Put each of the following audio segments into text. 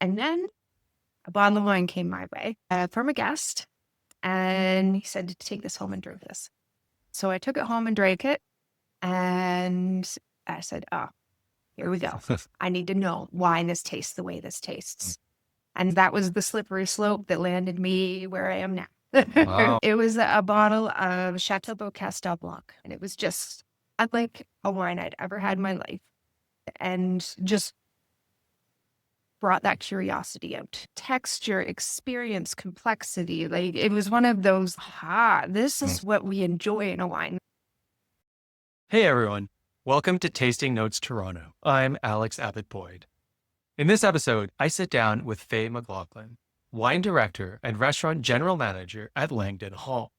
And then a bottle of wine came my way from a guest, and he said to take this home and drink this. So I took it home and drank it, and I said, oh, here we go. I need to know why this tastes the way this tastes. And that was the slippery slope that landed me where I am now. Wow. It was a bottle of Chateau Castel Blanc, and it was just unlike a wine I'd ever had in my life, and just brought that curiosity out. Texture, experience, complexity. Like it was one of those, this is what we enjoy in a wine. Hey everyone, welcome to Tasting Notes Toronto. I'm Alex Abbott-Boyd. In this episode, I sit down with Faye MacLachlan, wine director and restaurant general manager at Langdon Hall.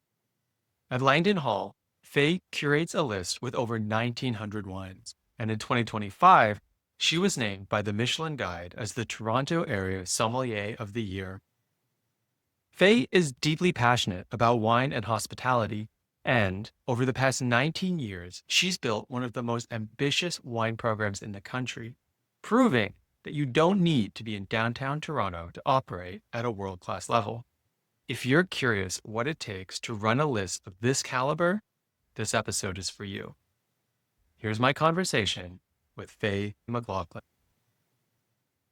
At Langdon Hall, Faye curates a list with over 1,900 wines, and in 2025, she was named by the Michelin Guide as the Toronto Area Sommelier of the Year. Faye is deeply passionate about wine and hospitality, and over the past 19 years, she's built one of the most ambitious wine programs in the country, proving that you don't need to be in downtown Toronto to operate at a world-class level. If you're curious what it takes to run a list of this caliber, this episode is for you. Here's my conversation with Faye MacLachlan.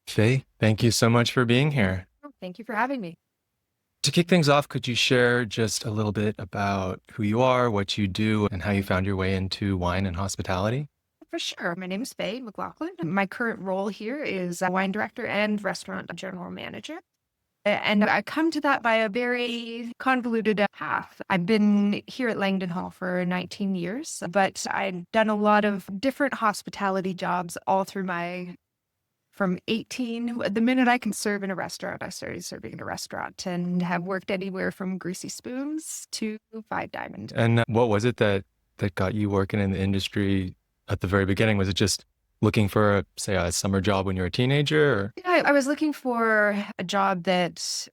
Faye, thank you so much for being here. Thank you for having me. To kick things off, could you share just a little bit about who you are, what you do, and how you found your way into wine and hospitality? For sure. My name is Faye MacLachlan. My current role here is a wine director and restaurant general manager. And I come to that by a very convoluted path. I've been here at Langdon Hall for 19 years, but I've done a lot of different hospitality jobs all through from 18, the minute I can serve in a restaurant, I started serving in a restaurant and have worked anywhere from greasy spoons to Five Diamond. And what was it that got you working in the industry at the very beginning? Was it just looking for, say, a summer job when you were a teenager? Or? Yeah, I was looking for a job that,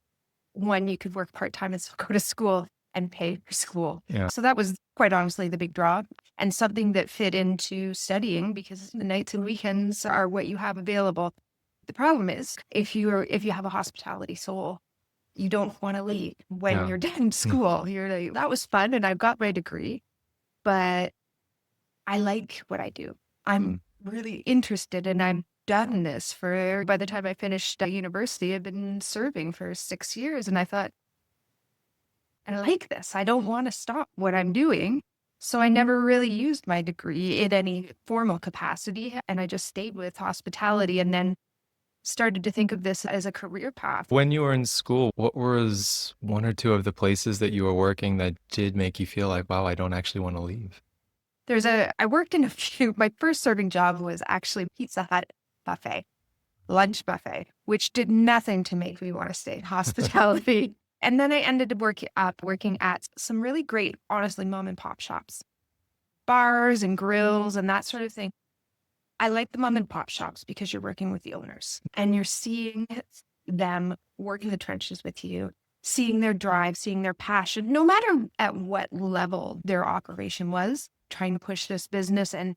one, you could work part-time and still go to school and pay for school. Yeah. So that was quite honestly the big draw, and something that fit into studying, because the nights and weekends are what you have available. The problem is if you have a hospitality soul, you don't want to leave when you're done school. You're like, that was fun and I've got my degree, but I like what I do. I'm really interested, and I've done this by the time I finished university, I've been serving for 6 years, and I thought, I like this. I don't want to stop what I'm doing. So I never really used my degree in any formal capacity, and I just stayed with hospitality and then started to think of this as a career path. When you were in school, what was one or two of the places that you were working that did make you feel like, wow, I don't actually want to leave? I worked in a few. My first serving job was actually Pizza Hut buffet, lunch buffet, which did nothing to make me want to stay in hospitality. And then I ended up working at some really great, honestly, mom and pop shops, bars and grills and that sort of thing. I like the mom and pop shops because you're working with the owners and you're seeing them working the trenches with you, seeing their drive, seeing their passion, no matter at what level their operation was, trying to push this business. And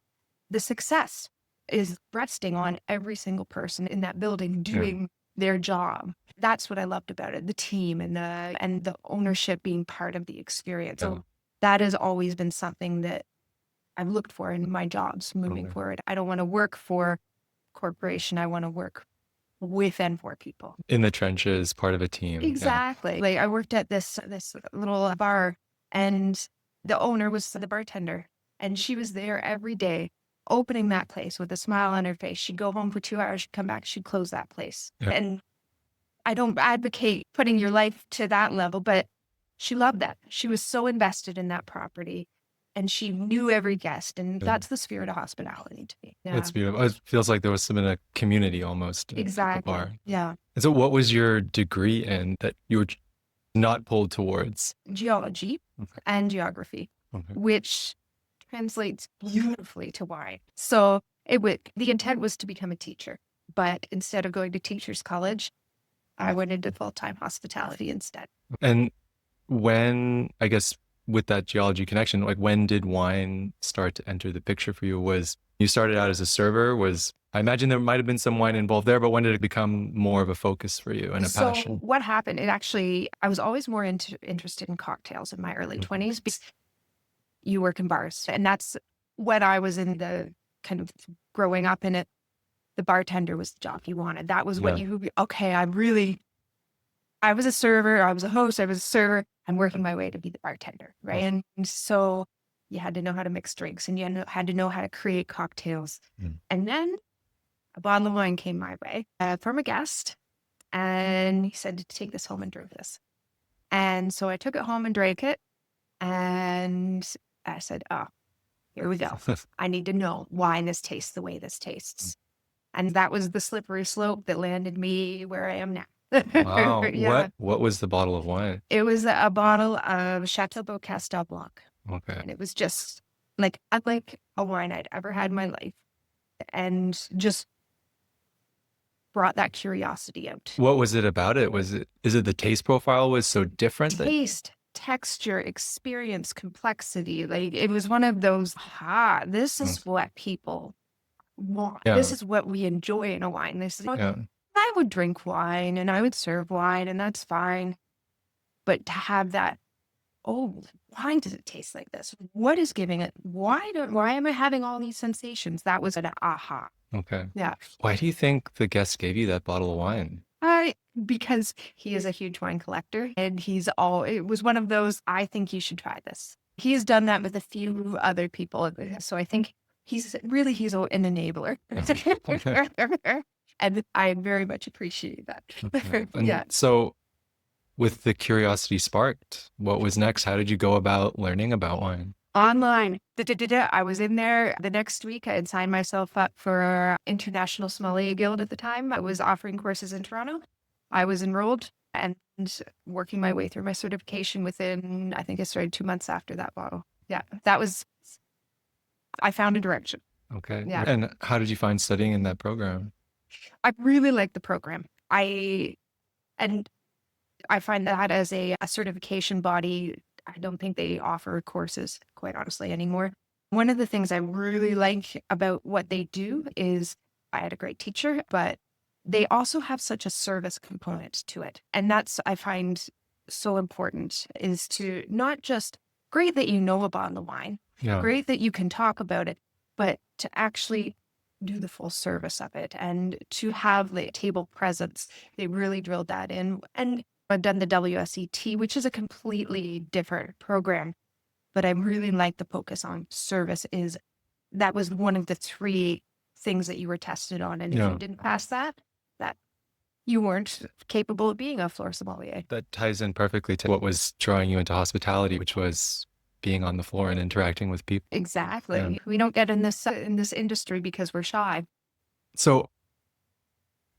the success is resting on every single person in that building doing their job. That's what I loved about it, the team and the ownership being part of the experience. So that has always been something that I've looked for in my jobs moving forward. I don't want to work for a corporation. I want to work with and for people. In the trenches, part of a team. Exactly. Like I worked at this little bar, and the owner was the bartender, and she was there every day opening that place with a smile on her face. She'd go home for 2 hours, she'd come back, she'd close that place. Yeah. And I don't advocate putting your life to that level, but she loved that. She was so invested in that property, and she knew every guest, and that's the spirit of hospitality to me. Yeah. It's beautiful. It feels like there was some in a community almost. Exactly. At the bar. Yeah. And so what was your degree in that you were not pulled towards? Geology and geography, which translates beautifully to wine. So the intent was to become a teacher, but instead of going to teachers college, I went into full-time hospitality instead. And when, I guess, with that geology connection, like when did wine start to enter the picture for you? Was you started out as a server? Was I imagine there might have been some wine involved there, but when did it become more of a focus for you and a So passion? what happened, I was always more interested in cocktails in my early 20s because you work in bars. And that's when I was in the kind of growing up in it. The bartender was the job you wanted. That was what I was a server, I was a host, I was a server. I'm working my way to be the bartender, right? And so you had to know how to mix drinks and you had to know how to create cocktails. And then a bottle of wine came my way from a guest. And he said to take this home and drink this. And so I took it home and drank it. And I said, oh, here we go. I need to know why this tastes the way this tastes. And that was the slippery slope that landed me where I am now. Wow. Yeah. What was the bottle of wine? It was a bottle of Chateau Castel Blanc. Okay. And it was just like unlike a wine I'd ever had in my life. And just brought that curiosity out. What was it about it? Is it the taste profile was so different? Taste, texture, experience, complexity. Like it was one of those, this is what people want. Yeah. This is what we enjoy in a wine. I would drink wine and I would serve wine and that's fine. But to have that, why does it taste like this? What is giving it? Why am I having all these sensations? That was an aha. Okay. Yeah. Why do you think the guest gave you that bottle of wine? Because he is a huge wine collector and it was one of those, I think you should try this. He has done that with a few other people. So I think he's an enabler. And I very much appreciate that. Okay. Yeah. So with the curiosity sparked, what was next? How did you go about learning about wine? Online. I was in there the next week. I had signed myself up for International Sommelier Guild at the time. I was offering courses in Toronto. I was enrolled and working my way through my certification within, I think I started 2 months after that bottle. Yeah, I found a direction. Okay. Yeah. And how did you find studying in that program? I really liked the program. I find that as a certification body, I don't think they offer courses, quite honestly, anymore. One of the things I really like about what they do is I had a great teacher, but they also have such a service component to it. And that's, I find so important, is to not just, great that you know about the wine, great that you can talk about it, but to actually do the full service of it and to have the table presence. They really drilled that in. And I've done the WSET, which is a completely different program, but I really like the focus on service. That was one of the 3 things that you were tested on. And if you didn't pass that you weren't capable of being a floor sommelier. That ties in perfectly to what was drawing you into hospitality, which was being on the floor and interacting with people. Exactly. Yeah. We don't get in this industry because we're shy. So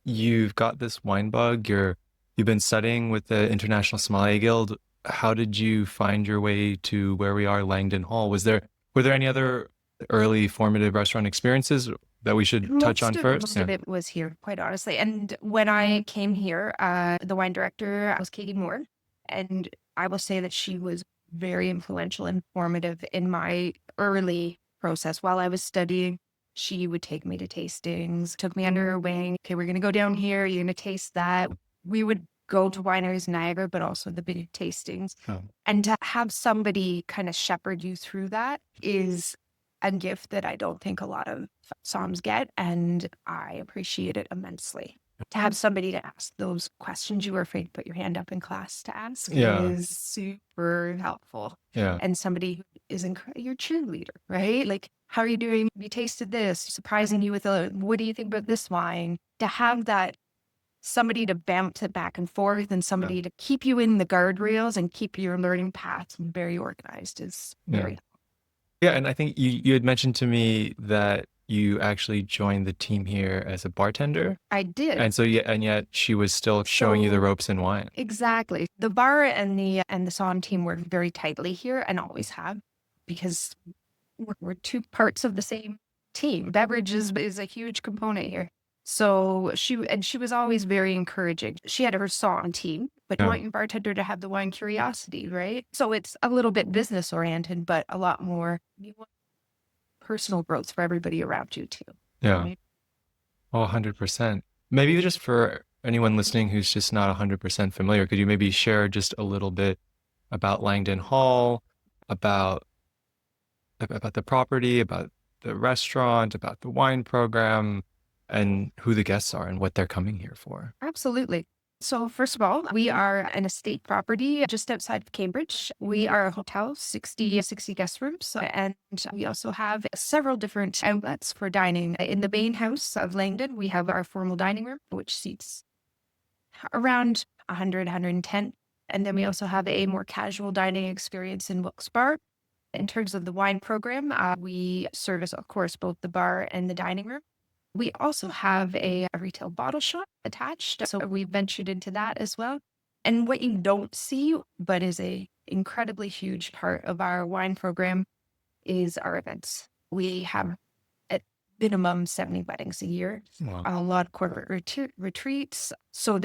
you've got this wine bug. You've been studying with the International Sommelier Guild. How did you find your way to where we are, Langdon Hall? Were there any other early formative restaurant experiences that we should touch on first? Most of it was here, quite honestly. And when I came here, the wine director was Katie Moore. And I will say that she was very influential and formative in my early process. While I was studying, she would take me to tastings, took me under her wing. Okay, we're going to go down here. You're going to taste that. We would go to wineries in Niagara, but also the big tastings. And to have somebody kind of shepherd you through that is a gift that I don't think a lot of somms get. And I appreciate it immensely. To have somebody to ask those questions you were afraid to put your hand up in class to ask is super helpful. Yeah. And somebody who is your cheerleader, right? Like, how are you doing? You tasted this, surprising you with what do you think about this wine? To have that somebody to bounce it back and forth and somebody to keep you in the guardrails and keep your learning paths very organized is very helpful. Yeah. And I think you had mentioned to me that you actually joined the team here as a bartender. I did. And so, and yet she was still showing you the ropes in wine. Exactly. The bar and the somm team work very tightly here and always have, because we're 2 parts of the same team. Beverages is a huge component here. So she was always very encouraging. She had her somm team, but you want your bartender to have the wine curiosity, right? So it's a little bit business oriented, but a lot more, you want personal growth for everybody around you too. Yeah. Right? Oh, 100%. Maybe just for anyone listening who's just not 100% familiar, could you maybe share just a little bit about Langdon Hall, about the property, about the restaurant, about the wine program, and who the guests are and what they're coming here for? Absolutely. So first of all, we are an estate property just outside of Cambridge. We are a hotel, 60 guest rooms, and we also have several different outlets for dining. In the main house of Langdon, we have our formal dining room, which seats around 100, 110. And then we also have a more casual dining experience in Wilkes Bar. In terms of the wine program, we service, of course, both the bar and the dining room. We also have a retail bottle shop attached. So we ventured into that as well. And what you don't see, but is a incredibly huge part of our wine program, is our events. We have at minimum 70 weddings a year, Wow. a lot of corporate retreats. So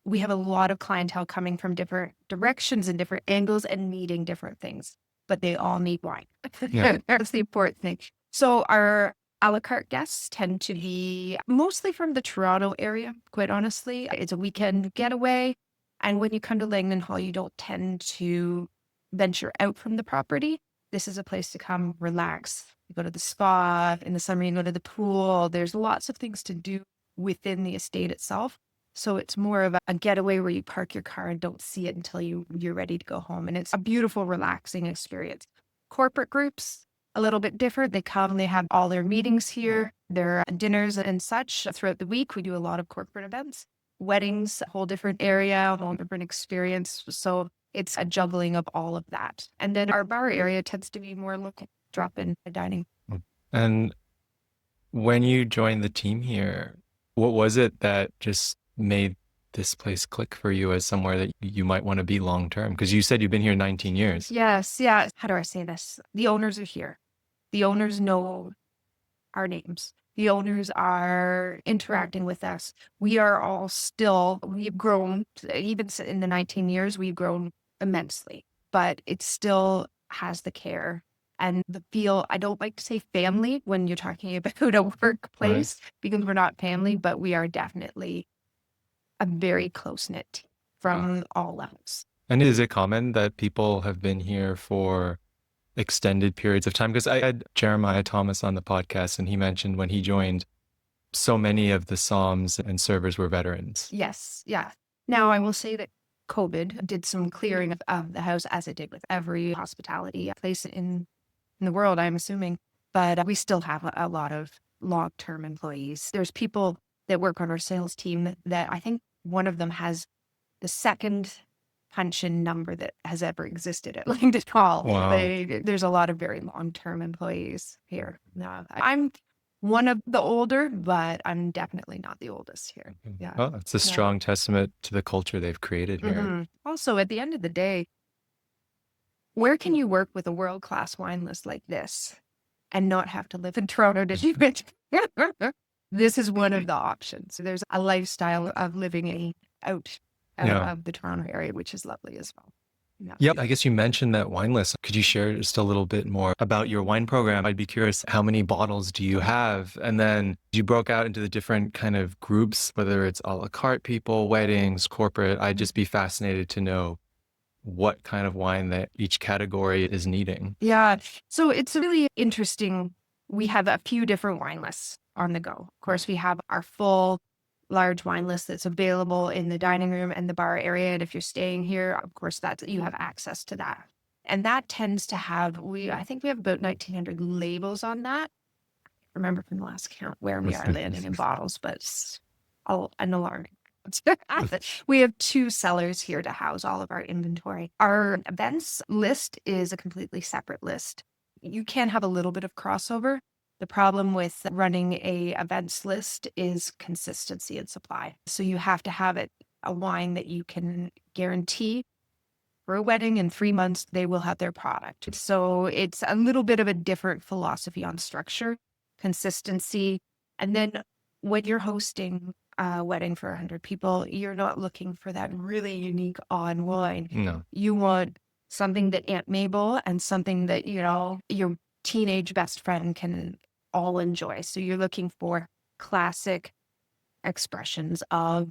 we have a lot of clientele coming from different directions and different angles and needing different things, but they all need wine. Yeah. That's the important thing. So our a la carte guests tend to be mostly from the Toronto area, quite honestly. It's a weekend getaway. And when you come to Langdon Hall, you don't tend to venture out from the property. This is a place to come relax. You go to the spa. In the summer, you go to the pool. There's lots of things to do within the estate itself. So it's more of a getaway where you park your car and don't see it until you're ready to go home. And it's a beautiful, relaxing experience. Corporate groups, a little bit different. They come, they have all their meetings here, their dinners and such throughout the week. We do a lot of corporate events, weddings, a whole different area, a whole different experience. So it's a juggling of all of that. And then our bar area tends to be more local, drop-in dining. And when you joined the team here, what was it that just made this place click for you as somewhere that you might want to be long term? Because you said you've been here 19 years. Yes. Yeah. How do I say this? The owners are here. The owners know our names. The owners are interacting with us. We are all we've grown, even in the 19 years, we've grown immensely, but it still has the care and the feel. I don't like to say family when you're talking about a workplace because we're not family, but we are definitely a very close-knit team from all levels. And is it common that people have been here for extended periods of time? Because I had Jeremiah Thomas on the podcast, and he mentioned when he joined, so many of the somms and servers were veterans. Yes. Yeah. Now, I will say that COVID did some clearing of the house, as it did with every hospitality place in the world, I'm assuming. But we still have a lot of long-term employees. There's people that work on our sales team that I think one of them has the second punch-in number that has ever existed at Langdon Hall. Wow. There's a lot of very long-term employees here. I'm one of the older, but I'm definitely not the oldest here. Yeah. Well, it's a strong testament to the culture they've created here. Mm-hmm. Also, at the end of the day, where can you work with a world-class wine list like this and not have to live in Toronto to do it? This is one of the options. There's a lifestyle of living out of the Toronto area, which is lovely as well. Yeah. Yep. I guess you mentioned that wine list. Could you share just a little bit more about your wine program? I'd be curious, how many bottles do you have? And then you broke out into the different kind of groups, whether it's a la carte people, weddings, corporate. I'd just be fascinated to know what kind of wine that each category is needing. Yeah. So it's really interesting. We have a few different wine lists on the go. Of course, we have our full large wine list that's available in the dining room and the bar area. And if you're staying here, of course, you have access to that. And that tends to have, I think we have about 1,900 labels on that. I remember from the last count where we are landing in bottles, but it's an alarming. We have 2 cellars here to house all of our inventory. Our events list is a completely separate list. You can have a little bit of crossover. The problem with running a events list is consistency in supply. So you have to have a wine that you can guarantee for a wedding in 3 months, they will have their product. So it's a little bit of a different philosophy on structure, consistency. And then when you're hosting a wedding for 100 people, you're not looking for that really unique on wine. No. You want something that Aunt Mabel and something that, your teenage best friend can all enjoy. So you're looking for classic expressions of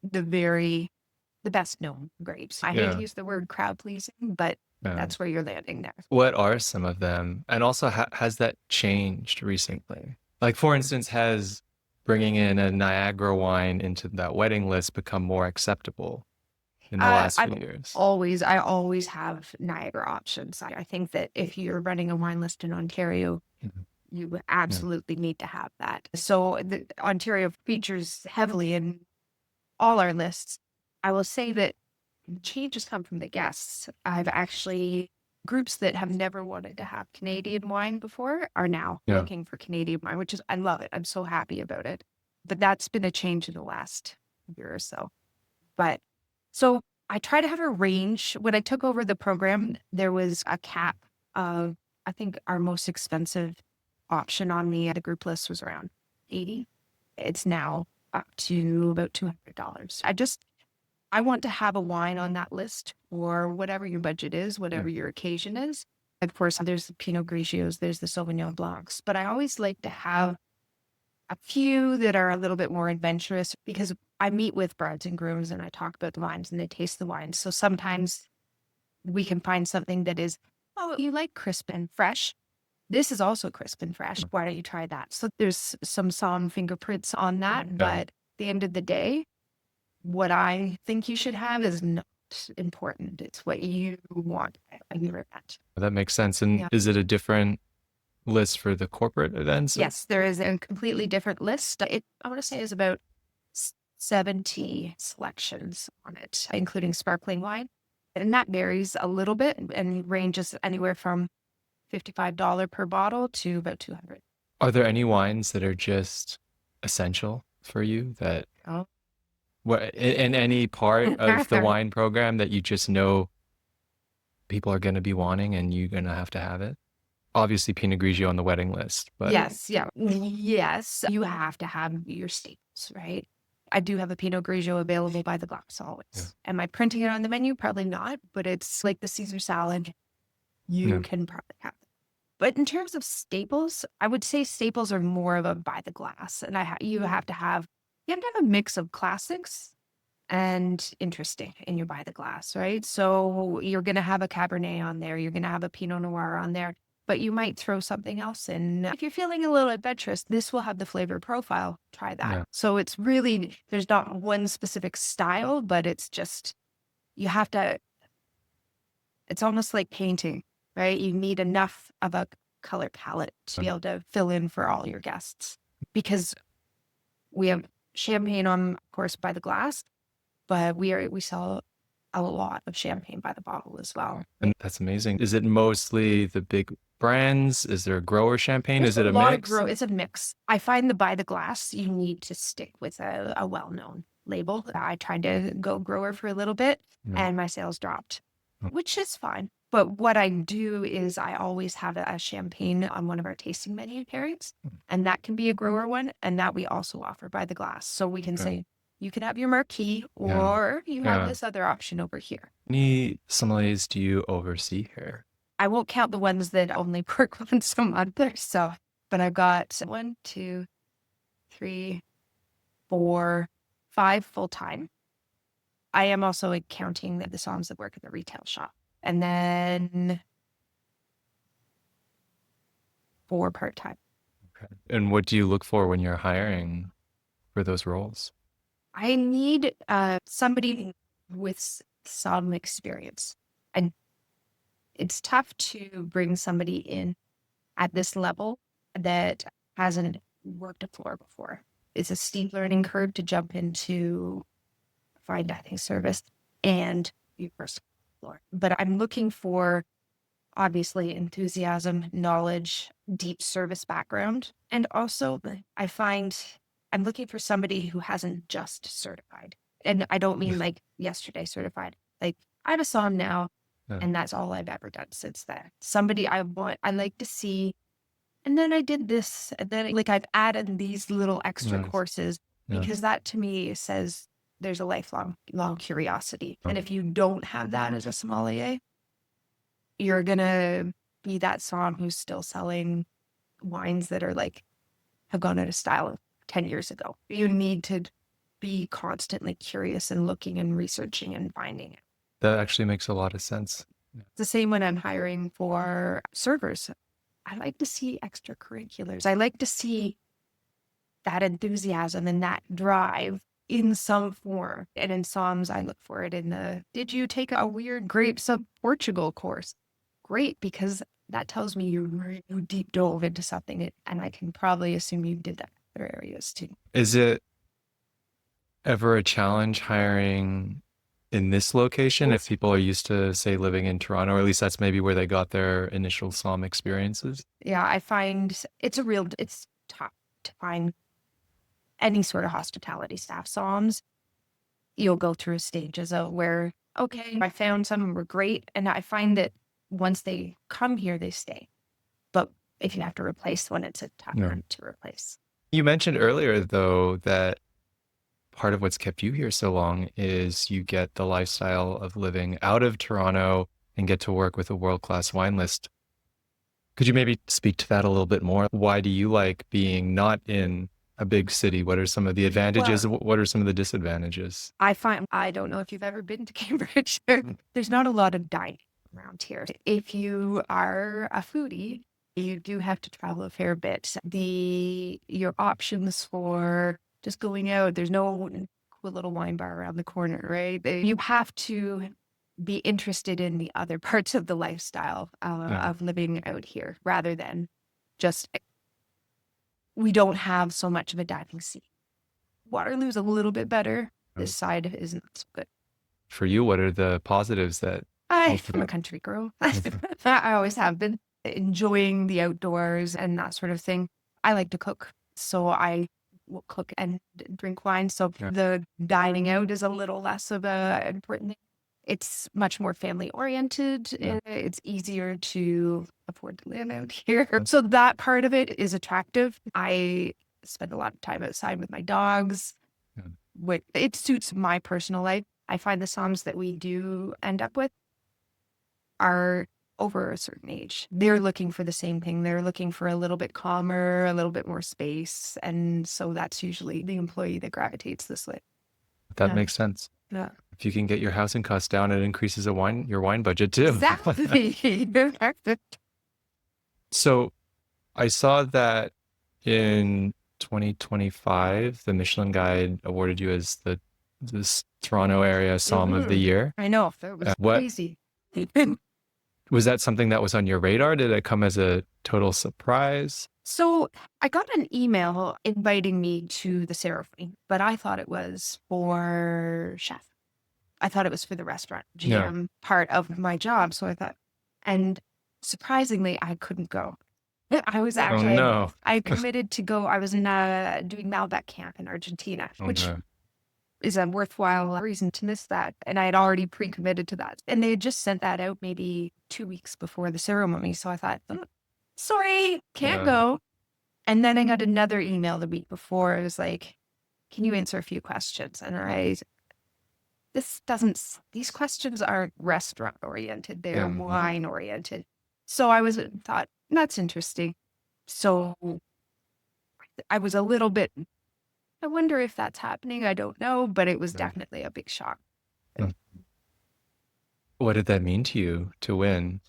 the best known grapes. I hate to use the word crowd pleasing, but that's where you're landing there. What are some of them? And also, has that changed recently? Like, for instance, has bringing in a Niagara wine into that wedding list become more acceptable in the last few years? I always have Niagara options. I think that if you're running a wine list in Ontario, you absolutely need to have that. So Ontario features heavily in all our lists. I will say that changes come from the guests. I've actually groups that have never wanted to have Canadian wine before are now looking for Canadian wine, which is, I love it. I'm so happy about it. But that's been a change in the last year or so. But so I try to have a range. When I took over the program, there was a cap of, I think our most expensive option on the group list was around 80. It's now up to about $200. I want to have a wine on that list or whatever your budget is, whatever your occasion is. Of course, there's the Pinot Grigios, there's the Sauvignon Blancs, but I always like to have a few that are a little bit more adventurous because I meet with brides and grooms and I talk about the wines and they taste the wines. So sometimes we can find something that is, oh, you like crisp and fresh. This is also crisp and fresh. Why don't you try that? So there's some Somm fingerprints on that, but at the end of the day, what I think you should have is not important. It's what you want at your event. That makes sense. And is it a different list for the corporate events? Yes, there is a completely different list. I want to say is about 70 selections on it, including sparkling wine. And that varies a little bit and ranges anywhere from $55 per bottle to about $200. Are there any wines that are just essential for you that in any part of the wine program that you just know people are going to be wanting and you're going to have it? Obviously, Pinot Grigio on the wedding list, but yes, you have to have your staples, right? I do have a Pinot Grigio available by the glass always. Am I printing it on the menu? Probably not, but it's like the Caesar salad. You can probably have it. But in terms of staples, I would say staples are more of a by the glass, and you have to have a mix of classics and interesting in your by the glass, right? So you're going to have a Cabernet on there, you're going to have a Pinot Noir on there, but you might throw something else in. If you're feeling a little adventurous, this will have the flavor profile. Try that. Yeah. So it's really, there's not one specific style, but it's just, you have to, it's almost like painting, right? You need enough of a color palette to be able to fill in for all your guests because we have champagne on, of course, by the glass, but we sell a lot of champagne by the bottle as well. And that's amazing. Is it mostly the big brands? Is there a grower champagne? Is it a mix? It's a mix. I find the by the glass, you need to stick with a well-known label. I tried to go grower for a little bit and my sales dropped, which is fine. But what I do is I always have a champagne on one of our tasting menu pairings, and that can be a grower one, and that we also offer by the glass. So we can say, you can have your marquee or you have this other option over here. How many sommeliers do you oversee here? I won't count the ones that only work once a month or so, but I've got 1, 2, 3, 4, 5 full-time. I am also counting the somms that work at the retail shop. And then 4 part-time. Okay. And what do you look for when you're hiring for those roles? I need somebody with some experience. And it's tough to bring somebody in at this level that hasn't worked a floor before. It's a steep learning curve to jump into fine dining service and be first floor. But I'm looking for, obviously, enthusiasm, knowledge, deep service background. And also, I find I'm looking for somebody who hasn't just certified. And I don't mean like yesterday certified. Like, I'm a somm now, and that's all I've ever done since then. Somebody I like to see, and then I did this, and then I've added these little extra courses because that to me says there's a lifelong curiosity. And if you don't have that as a sommelier, you're going to be that somm who's still selling wines that are like have gone out of style 10 years ago. You need to be constantly curious and looking and researching and finding it. That actually makes a lot of sense. It's the same when I'm hiring for servers. I like to see extracurriculars. I like to see that enthusiasm and that drive in some form. And in Somms, I look for it in did you take a weird grapes of Portugal course? Great, because that tells me you deep dove into something, and I can probably assume you did that in other areas too. Is it ever a challenge hiring in this location if people are used to, say, living in Toronto, or at least that's maybe where they got their initial Somm experiences? Yeah, I find it's tough to find any sort of hospitality staff. Somms, you'll go through stages of where, okay, I found some who were great, and I find that once they come here, they stay. But if you have to replace one, it's a tough one to replace. You mentioned earlier, though, that part of what's kept you here so long is you get the lifestyle of living out of Toronto and get to work with a world-class wine list. Could you maybe speak to that a little bit more? Why do you like being not in a big city? What are some of the advantages? What are some of the disadvantages? I don't know if you've ever been to Cambridge. There's not a lot of dining around here. If you are a foodie, you do have to travel a fair bit. Your options for just going out, there's no cool little wine bar around the corner, right? You have to be interested in the other parts of the lifestyle of living out here rather than just, we don't have so much of a dining scene. Waterloo's a little bit better. This side isn't so good. For you, what are the positives that... I'm a country girl. I always have been, enjoying the outdoors and that sort of thing. I like to cook, so I will cook and drink wine. So the dining out is a little less of a important thing. It's much more family oriented. It's easier to afford to live out here. So that part of it is attractive. I spend a lot of time outside with my dogs. It suits my personal life. I find the Somms that we do end up with are over a certain age. They're looking for the same thing. They're looking for a little bit calmer, a little bit more space. And so that's usually the employee that gravitates this way. That makes sense. Yeah. If you can get your housing costs down, it increases your wine budget too. Exactly. So I saw that in 2025, the Michelin Guide awarded you as this Toronto area Somm of the Year. I know. That was crazy. Was that something that was on your radar? Did it come as a total surprise? So I got an email inviting me to the ceremony, but I thought it was for chef. I thought it was for the restaurant GM part of my job. So I thought, and surprisingly, I couldn't go. I was actually, I committed to go. I was doing Malbec camp in Argentina, which is a worthwhile reason to miss that. And I had already pre-committed to that. And they had just sent that out maybe 2 weeks before the ceremony. So I thought, sorry, can't go. And then I got another email the week before. It was like, can you answer a few questions? And these questions aren't restaurant oriented. They're wine oriented. So I thought, that's interesting. So I was a little bit, I wonder if that's happening. I don't know, but it was definitely a big shock. What did that mean to you to win?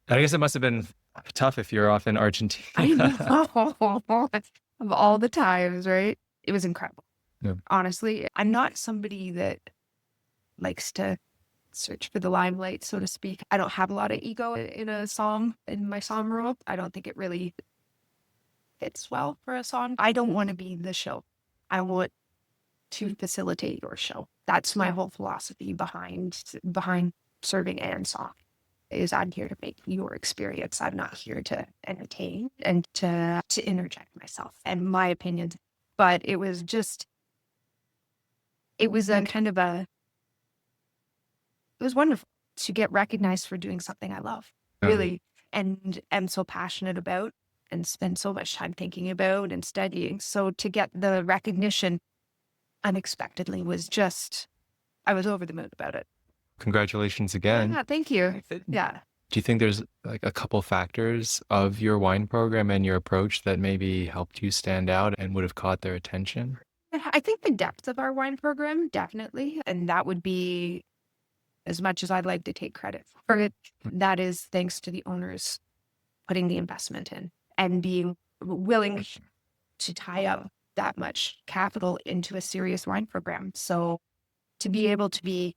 I guess it must have been tough if you're off in Argentina. I know. Of all the times, right? It was incredible. Yeah. Honestly, I'm not somebody that likes to search for the limelight, so to speak. I don't have a lot of ego in my Somm role. I don't think it really fits well for a Somm. I don't want to be the show. I want to facilitate your show. That's my whole philosophy behind serving and Somm. Is I'm here to make your experience. I'm not here to entertain and to interject myself and my opinions. But it was it was wonderful to get recognized for doing something I love, really, and am so passionate about and spend so much time thinking about and studying. So to get the recognition unexpectedly I was over the moon about it. Congratulations again. Yeah, thank you. Yeah. Do you think there's like a couple factors of your wine program and your approach that maybe helped you stand out and would have caught their attention? I think the depth of our wine program, definitely. And that would be, as much as I'd like to take credit for it, that is thanks to the owners putting the investment in and being willing to tie up that much capital into a serious wine program. So to be able to be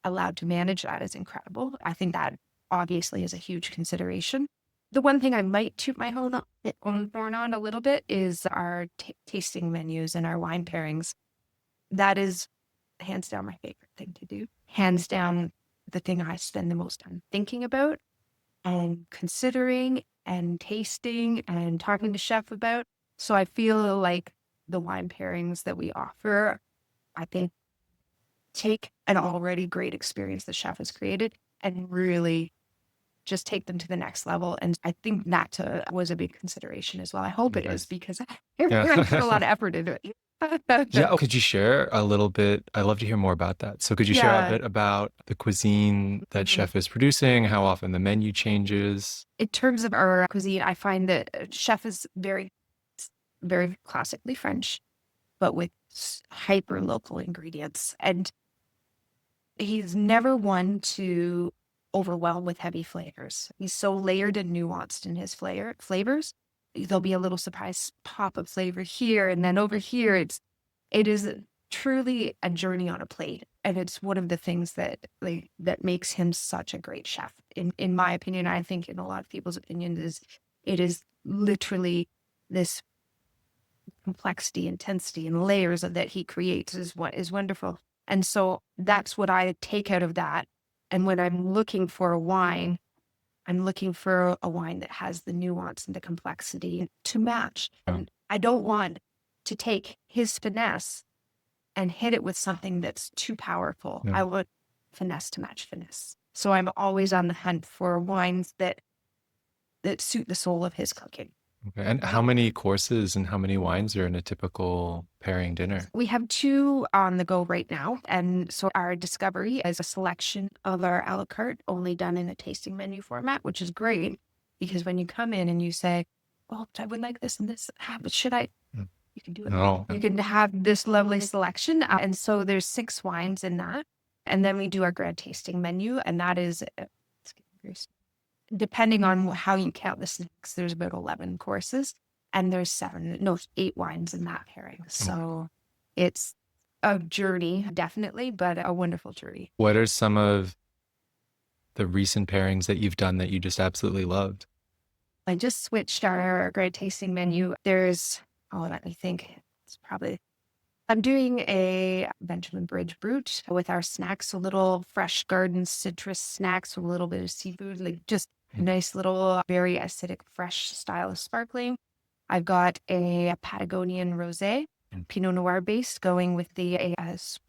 allowed to manage that is incredible. I think that obviously is a huge consideration. The one thing I might toot my own horn on a little bit is our tasting menus and our wine pairings. That is hands down my favorite thing to do. Hands down the thing I spend the most time thinking about and considering and tasting and talking to chef about. So I feel like the wine pairings that we offer, I think, take an already great experience the chef has created and really just take them to the next level. And I think that was a big consideration as well. I hope it is, because I put a lot of effort into it. Yeah. Could you share a little bit? I'd love to hear more about that. So could you share a bit about the cuisine that chef is producing, how often the menu changes? In terms of our cuisine, I find that chef is very, very classically French, but with hyper local ingredients. And he's never one to overwhelm with heavy flavors. He's so layered and nuanced in his flavors. There'll be a little surprise pop of flavor here, and then over here, it is truly a journey on a plate, and it's one of the things that makes him such a great chef. In my opinion, I think in a lot of people's opinions, it is literally this complexity, intensity, and layers that he creates is what is wonderful. And so that's what I take out of that. And when I'm looking for a wine, I'm looking for a wine that has the nuance and the complexity to match. And I don't want to take his finesse and hit it with something that's too powerful. I want finesse to match finesse. So I'm always on the hunt for wines that suit the soul of his cooking. Okay. And how many courses and how many wines are in a typical pairing dinner? We have 2 on the go right now. And so our discovery is a selection of our a la carte, only done in a tasting menu format, which is great, because when you come in and you say, well, I would like this and this, but should I? You can do it. No. You can have this lovely selection. And so there's 6 wines in that. And then we do our grand tasting menu. And that is, depending on how you count the snacks, there's about 11 courses, and there's 8 wines in that pairing. So it's a journey, definitely, but a wonderful journey. What are some of the recent pairings that you've done that you just absolutely loved? I just switched our great tasting menu. There's, let me think. I'm doing a Benjamin Bridge Brut with our snacks, a little fresh garden citrus snacks with a little bit of seafood, like just a nice little, very acidic, fresh style of sparkling. I've got a Patagonian rosé, Pinot Noir based, going with the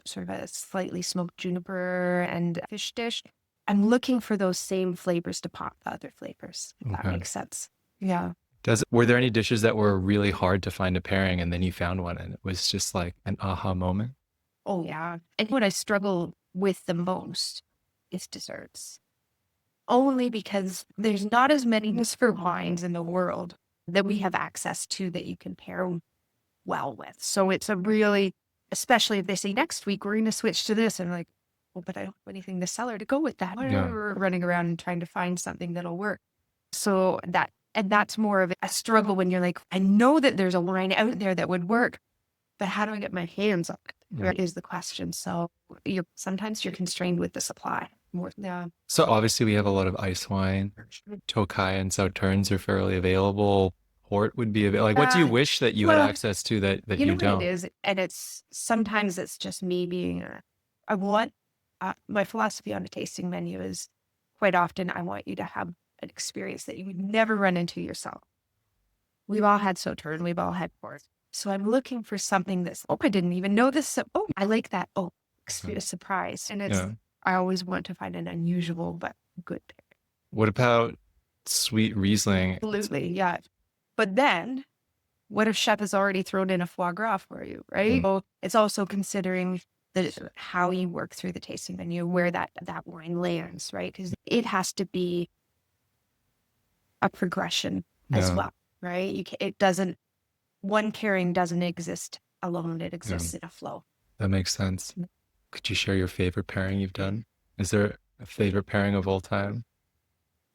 sort of a slightly smoked juniper and fish dish. I'm looking for those same flavors to pop the other flavors, if that makes sense. Yeah. Were there any dishes that were really hard to find a pairing and then you found one and it was just like an aha moment? Oh, yeah. And what I struggle with the most is desserts. Only because there's not as many for wines in the world that we have access to that you can pair well with. So it's a really, especially if they say next week, we're going to switch to this. And I'm like, well, but I don't have anything in the cellar to go with that. We're running around and trying to find something that'll work. So that's more of a struggle when you're like, I know that there's a wine out there that would work, but how do I get my hands on it? That is the question. So sometimes you're constrained with the supply. So obviously we have a lot of ice wine. Tokai and Sauternes are fairly available. Port would be available. Like, what do you wish that you had access to that you know don't? What it is, and sometimes it's just me being. I want my philosophy on a tasting menu is quite often I want you to have an experience that you would never run into yourself. We've all had Sauternes, we've all had Port. So I'm looking for something that's, I didn't even know this. Oh, I like that. Oh, a surprise. And I always want to find an unusual but good pairing. What about sweet Riesling? Absolutely, yeah. But then, what if chef has already thrown in a foie gras for you, right? So it's also considering how you work through the tasting menu, where that wine lands, right? Because it has to be a progression as Yeah. well, right? It doesn't, one pairing doesn't exist alone. It Yeah. exists in a flow. That makes sense. Could you share your favorite pairing you've done? Is there a favorite pairing of all time?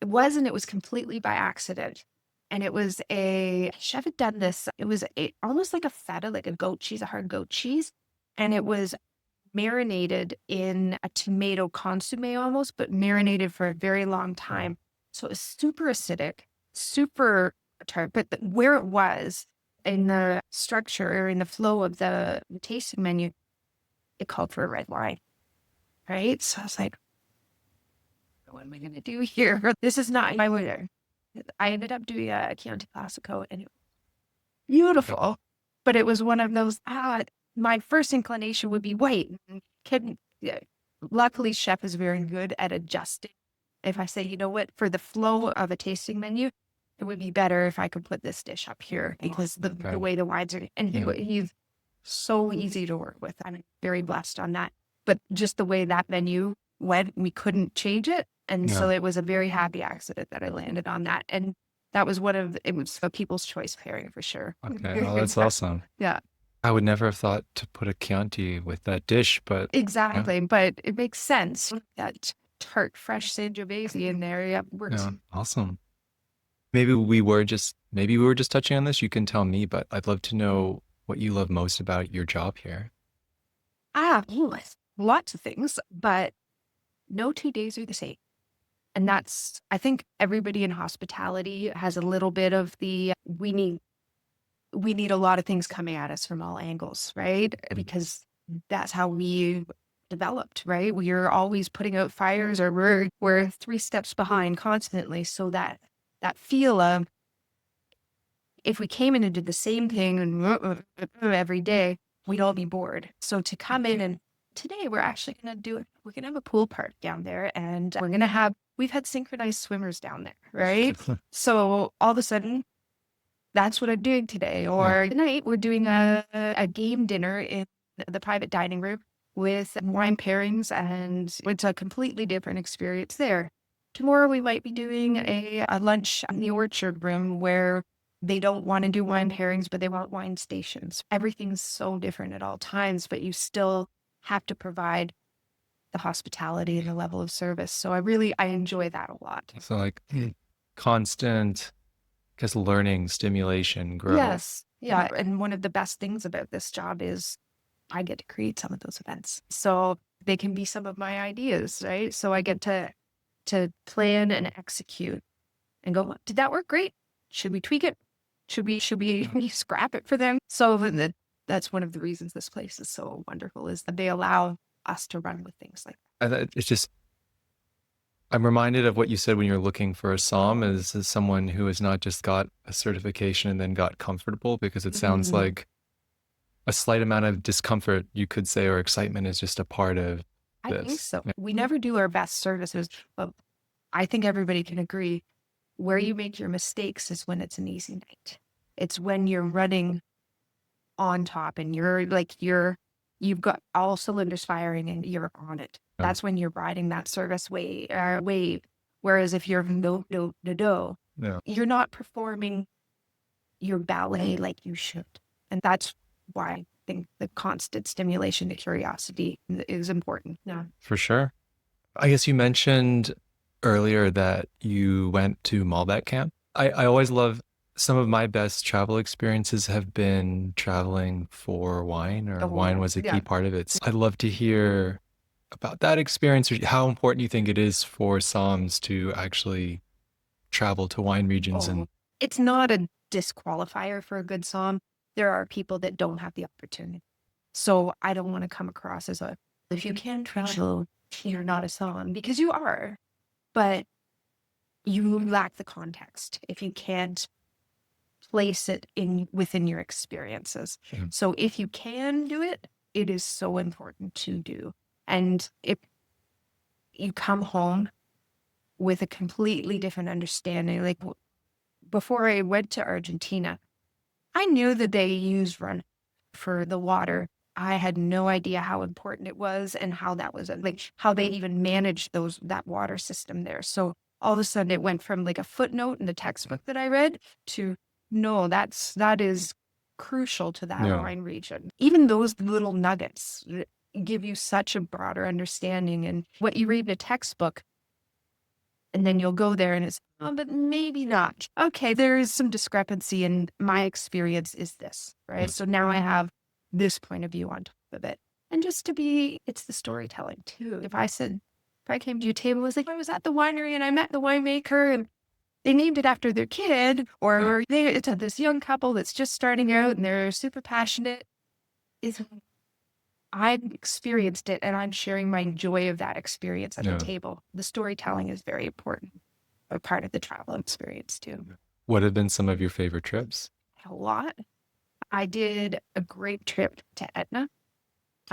It was completely by accident. And it was a chef had done this. It was almost like a feta, like a goat cheese, a hard goat cheese. And it was marinated in a tomato consomme almost, but marinated for a very long time. So it was super acidic, super tart. But where it was in the structure or in the flow of the tasting menu, it called for a red wine, right? So I was like, what am I going to do here? This is not my winner. I ended up doing a Chianti Classico and it was beautiful, but it was one of those, my first inclination would be white. Yeah. Luckily, chef is very good at adjusting. If I say, you know what, for the flow of a tasting menu, it would be better if I could put this dish up here because the way the wines are, and he's so easy to work with. I'm very blessed on that. But just the way that menu went, we couldn't change it. And so it was a very happy accident that I landed on that. And that was it was a people's choice pairing for sure. Okay. Oh, that's awesome. Yeah. I would never have thought to put a Chianti with that dish, but exactly. But it makes sense. That tart, fresh Sangiovese in there. Yeah, works. yeah, awesome. Maybe we were just touching on this. You can tell me, but I'd love to know what you love most about your job here. Lots of things, but no 2 days are the same. And that's, I think everybody in hospitality has a little bit of we need a lot of things coming at us from all angles, right? Because that's how we developed, right? We're always putting out fires or we're 3 steps behind constantly. So that feel of, if we came in and did the same thing every day, we'd all be bored. So to come in and today we're actually going to do it. We're going to have a pool park down there and we've had synchronized swimmers down there, right? So all of a sudden, that's what I'm doing today. Or tonight, we're doing a game dinner in the private dining room with wine pairings, and it's a completely different experience there. Tomorrow, we might be doing a lunch in the orchard room where they don't want to do wine pairings, but they want wine stations. Everything's so different at all times, but you still have to provide the hospitality and the level of service. So I enjoy that a lot. So like constant, I guess, learning, stimulation, growth. Yes. Yeah. And one of the best things about this job is I get to create some of those events. So they can be some of my ideas, right? So I get to plan and execute and go, did that work? Great. Should we tweak it? Should we scrap it for them? So that's one of the reasons this place is so wonderful, is that they allow us to run with things like that. It's just, I'm reminded of what you said when you're looking for a somm as someone who has not just got a certification and then got comfortable, because it sounds like a slight amount of discomfort, you could say, or excitement is just a part of this. I think so. We never do our best services, but I think everybody can agree where you make your mistakes is when it's an easy night. It's when you're running on top and you've got all cylinders firing and you're on it. That's when you're riding that service wave. Whereas if you're you're not performing your ballet like you should. And that's why I think the constant stimulation to curiosity is important. Yeah. For sure. I guess you mentioned earlier that you went to Malbec camp. I always love, some of my best travel experiences have been traveling for wine, or wine was a key part of it. So I'd love to hear about that experience, or how important you think it is for somms to actually travel to wine regions. And it's not a disqualifier for a good somm. There are people that don't have the opportunity. So I don't want to come across as if you can't travel, you're not a somm, because you are, but you lack the context if you can't place it within your experiences. So if you can do it, it is so important to do. And if you come home with a completely different understanding, like before I went to Argentina, I knew that they used run for the water. I had no idea how important it was and how that was, like how they even managed that water system there. So all of a sudden it went from like a footnote in the textbook that I read to no, that is crucial to that wine region. Even those little nuggets give you such a broader understanding. And what you read in a textbook, and then you'll go there and it's, oh, but maybe not. Okay, there is some discrepancy and my experience is this, right? So now I have this point of view on top of it. And just it's the storytelling too. If I came to your table, I was like, I was at the winery and I met the winemaker and they named it after their kid, or it's this young couple that's just starting out and they're super passionate. I've experienced it and I'm sharing my joy of that experience at the table. The storytelling is very important, a part of the travel experience too. What have been some of your favorite trips? A lot. I did a great trip to Etna.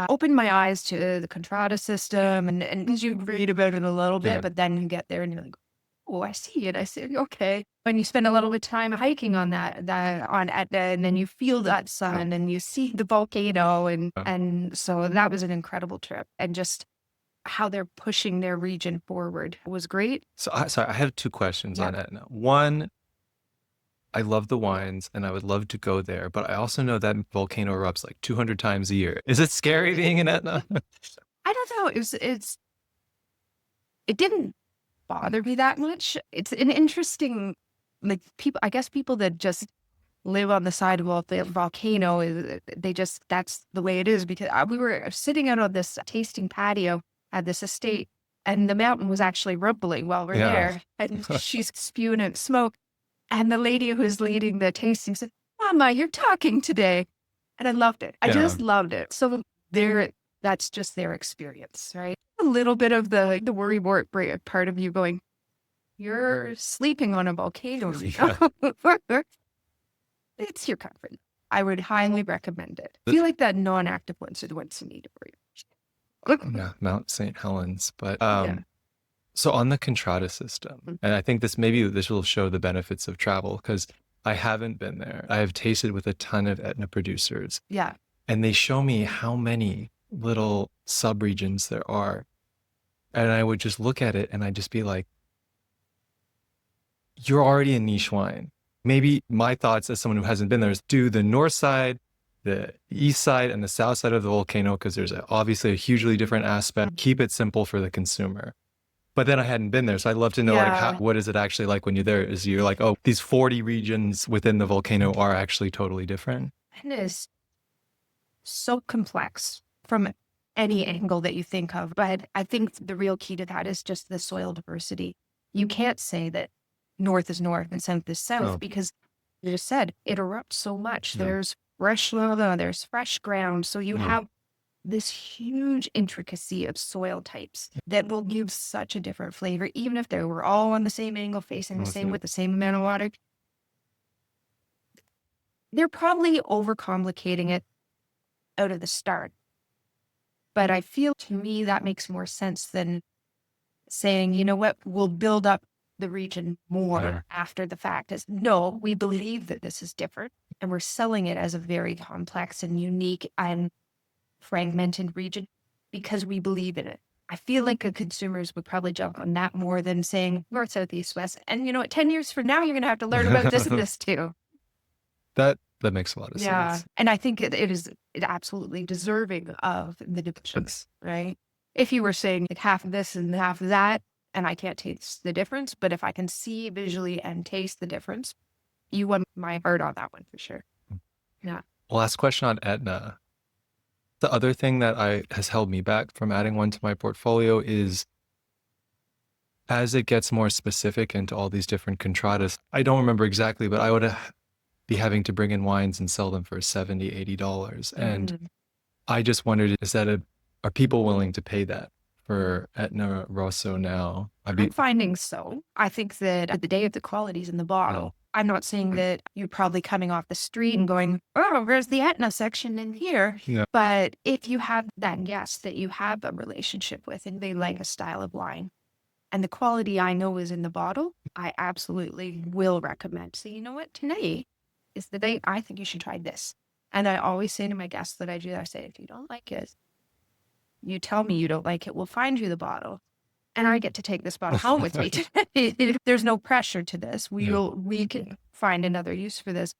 Opened my eyes to the contrada system and you read about it a little bit, but then you get there and you're like, oh, I see it. I see, okay. When you spend a little bit of time hiking on that on Etna, and then you feel that sun and you see the volcano. And so that was an incredible trip. And just how they're pushing their region forward was great. So I have two questions on Etna. One, I love the wines and I would love to go there, but I also know that volcano erupts like 200 times a year. Is it scary being in Etna? I don't know. It didn't bother me that much. It's an interesting, like I guess people that just live on the side of the volcano, that's the way it is, because we were sitting out on this tasting patio at this estate and the mountain was actually rumbling while we're there and she's spewing out smoke. And the lady who was leading the tasting said, Mama, you're talking today. And I loved it. I just loved it. So that's just their experience, right? A little bit of the worry part of you going, you're sleeping on a volcano. It's your comfort. I would highly recommend it. I feel like that non-active ones are the ones you need to worry. Yeah, Mount St. Helens. But so on the contrada system, and I think this will show the benefits of travel because I haven't been there. I have tasted with a ton of Etna producers. Yeah. And they show me how many little subregions there are. And I would just look at it and I'd just be like, you're already a niche wine. Maybe my thoughts as someone who hasn't been there is do the north side, the east side, and the south side of the volcano because there's obviously a hugely different aspect. Keep it simple for the consumer. But then I hadn't been there. So I'd love to know, what is it actually like when you're there? Is you're like, oh, these 40 regions within the volcano are actually totally different? It is so complex from any angle that you think of. But I think the real key to that is just the soil diversity. You can't say that north is north and south is south because you just said it erupts so much. There's fresh lava, there's fresh ground. So you have this huge intricacy of soil types that will give such a different flavor, even if they were all on the same angle, facing the same with the same amount of water. They're probably overcomplicating it out of the start. But I feel to me that makes more sense than saying, you know what, we'll build up the region more after the fact. No, we believe that this is different and we're selling it as a very complex and unique and fragmented region because we believe in it. I feel like the consumers would probably jump on that more than saying north, south, east, west. And you know what, 10 years from now, you're going to have to learn about this and this too. That makes a lot of sense. And I think it is absolutely deserving of the divisions, right? If you were saying like half of this and half of that, and I can't taste the difference, but if I can see visually and taste the difference, you won my heart on that one for sure. Yeah. Last question on Etna. The other thing that has held me back from adding one to my portfolio is as it gets more specific into all these different contradas, I don't remember exactly, but I would be having to bring in wines and sell them for $70, $80. And I just wondered, are people willing to pay that for Etna Rosso now? I'm finding so. I think that at the day of the quality's in the bottle. I'm not saying that you're probably coming off the street and going, oh, where's the Etna section in here? Yeah. But if you have that guest that you have a relationship with and they like a style of wine and the quality I know is in the bottle, I absolutely will recommend. So you know what? Tonight is the day I think you should try this. And I always say to my guests I say, if you don't like it, you tell me you don't like it, we'll find you the bottle. and I get to take this bottle home with me. There's no pressure to this. We can find another use for this.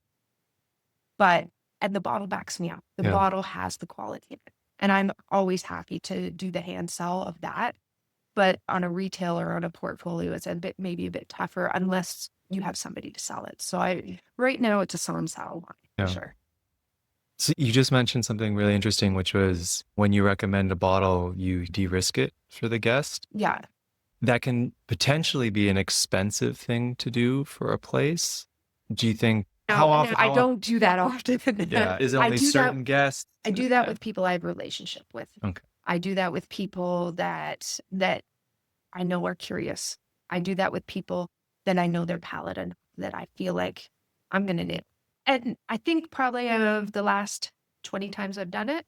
And the bottle backs me up. The bottle has the quality in it. And I'm always happy to do the hand sell of that. But on a retail or on a portfolio, it's maybe a bit tougher unless you have somebody to sell it. So right now it's a som sell wine for sure. So you just mentioned something really interesting, which was when you recommend a bottle, you de-risk it for the guest. Yeah. That can potentially be an expensive thing to do for a place. Do you think how often? I don't do that often. Yeah. Is it only certain guests? I do that with people I have a relationship with. Okay. I do that with people that I know are curious. I do that with people that I know their palate and that I feel like I'm going to nail. And I think probably out of the last 20 times I've done it,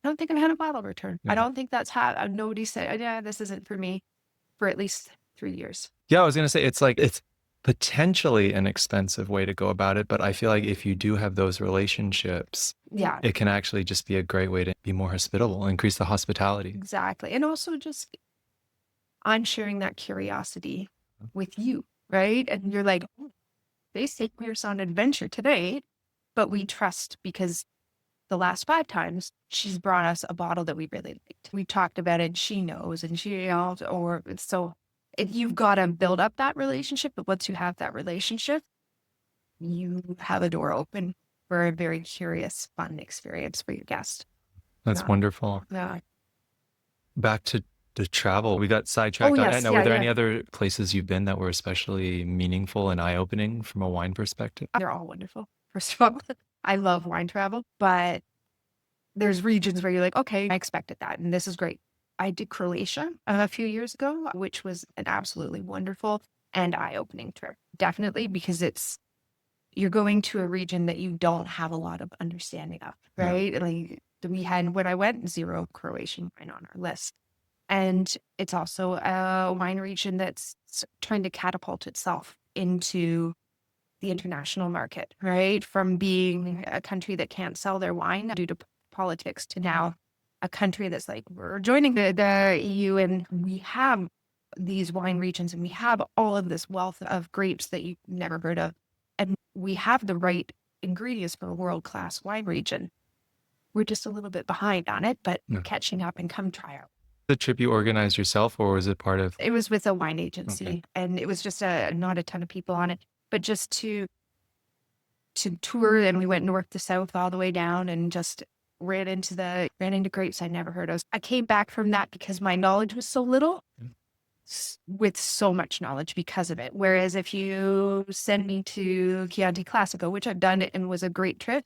I don't think I've had a bottle return. I don't think that's how nobody said, yeah, this isn't for me for at least 3 years. Yeah, I was going to say, it's potentially an expensive way to go about it. But I feel like if you do have those relationships, it can actually just be a great way to be more hospitable, increase the hospitality. Exactly. And also just, I'm sharing that curiosity with you, right? And you're like, oh, they take us on an adventure today, but we trust because the last 5 times she's brought us a bottle that we really liked. We talked about it, she knows, and you've got to build up that relationship. But once you have that relationship, you have a door open for a very curious, fun experience for your guest. That's wonderful. Yeah. Back to the travel, we got sidetracked on Etna. Were there any other places you've been that were especially meaningful and eye-opening from a wine perspective? They're all wonderful. First of all, I love wine travel, but there's regions where you're like, okay, I expected that, and this is great. I did Croatia a few years ago, which was an absolutely wonderful and eye-opening trip. Definitely, because you're going to a region that you don't have a lot of understanding of, right? Yeah. Like we had, when I went, 0 Croatian wine on our list. And it's also a wine region that's trying to catapult itself into the international market, right? From being a country that can't sell their wine due to politics to now a country that's like, we're joining the EU and we have these wine regions and we have all of this wealth of grapes that you've never heard of. And we have the right ingredients for a world-class wine region. We're just a little bit behind on it, but catching up, and come try out. The trip you organized yourself, or was it part of? It was with a wine agency, and it was just not a ton of people on it, but just to tour. And we went north to south all the way down, and just ran into grapes I'd never heard of. I came back from that because my knowledge was so little, with so much knowledge because of it. Whereas if you send me to Chianti Classico, which I've done and was a great trip,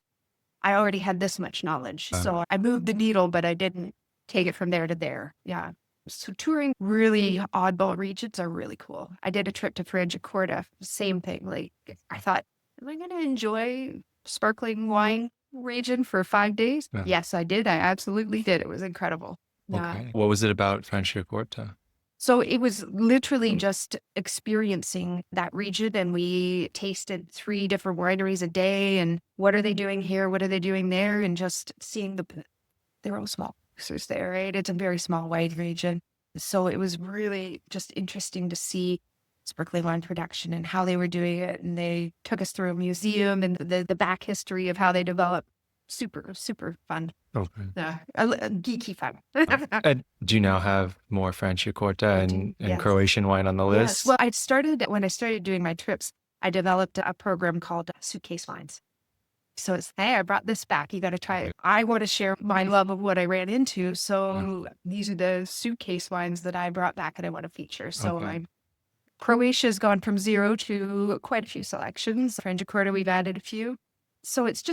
I already had this much knowledge. So I moved the needle, but I didn't take it from there to there. Yeah. So touring really oddball regions are really cool. I did a trip to Franciacorta, same thing. Like I thought, am I going to enjoy sparkling wine region for 5 days? Yeah. Yes, I did. I absolutely did. It was incredible. Okay. What was it about Franciacorta? So it was literally just experiencing that region, and we tasted 3 different wineries a day, and what are they doing here? What are they doing there? And just seeing they're all small producers there, right? It's a very small wine region. So it was really just interesting to see sparkling wine production and how they were doing it. And they took us through a museum and the back history of how they developed. Super, super fun. Okay. Yeah, geeky fun. And do you now have more Franciacorta and Croatian wine on the list? Yes. Well, when I started doing my trips, I developed a program called Suitcase Wines. So it's, hey, I brought this back. You got to try it. I want to share my love of what I ran into. So these are the suitcase wines that I brought back and I want to feature. So Croatia's gone from 0 to quite a few selections. Franciacorta, we've added a few. So it's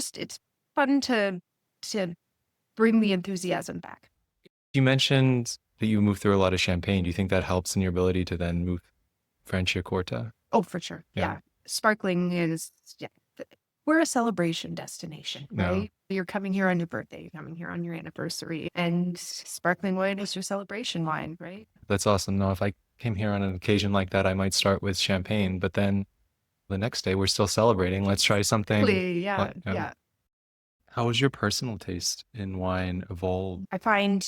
fun to bring the enthusiasm back. You mentioned that you moved through a lot of champagne. Do you think that helps in your ability to then move Franciacorta? Oh, for sure. Yeah. Sparkling is, we're a celebration destination, right? You're coming here on your birthday, you're coming here on your anniversary, and sparkling wine is your celebration wine, right? That's awesome. Now, if I came here on an occasion like that, I might start with champagne, but then the next day we're still celebrating. Let's try something. Yeah. How has your personal taste in wine evolved? I find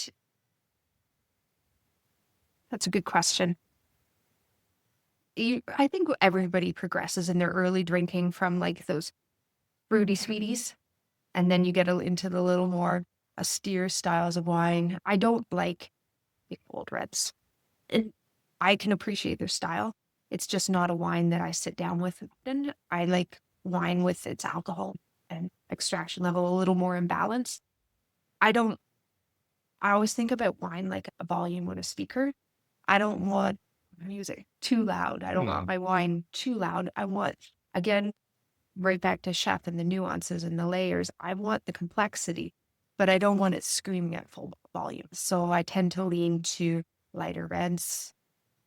That's a good question. I think everybody progresses in their early drinking from like those fruity sweeties, and then you get into the little more austere styles of wine. I don't like big bold reds. And I can appreciate their style. It's just not a wine that I sit down with. And I like wine with its alcohol and extraction level a little more in balance. I don't, I always think about wine like a volume on a speaker. I don't want music too loud. I don't want my wine too loud. I want, again, right back to chef and the nuances and the layers. I want the complexity, but I don't want it screaming at full volume. So I tend to lean to lighter reds,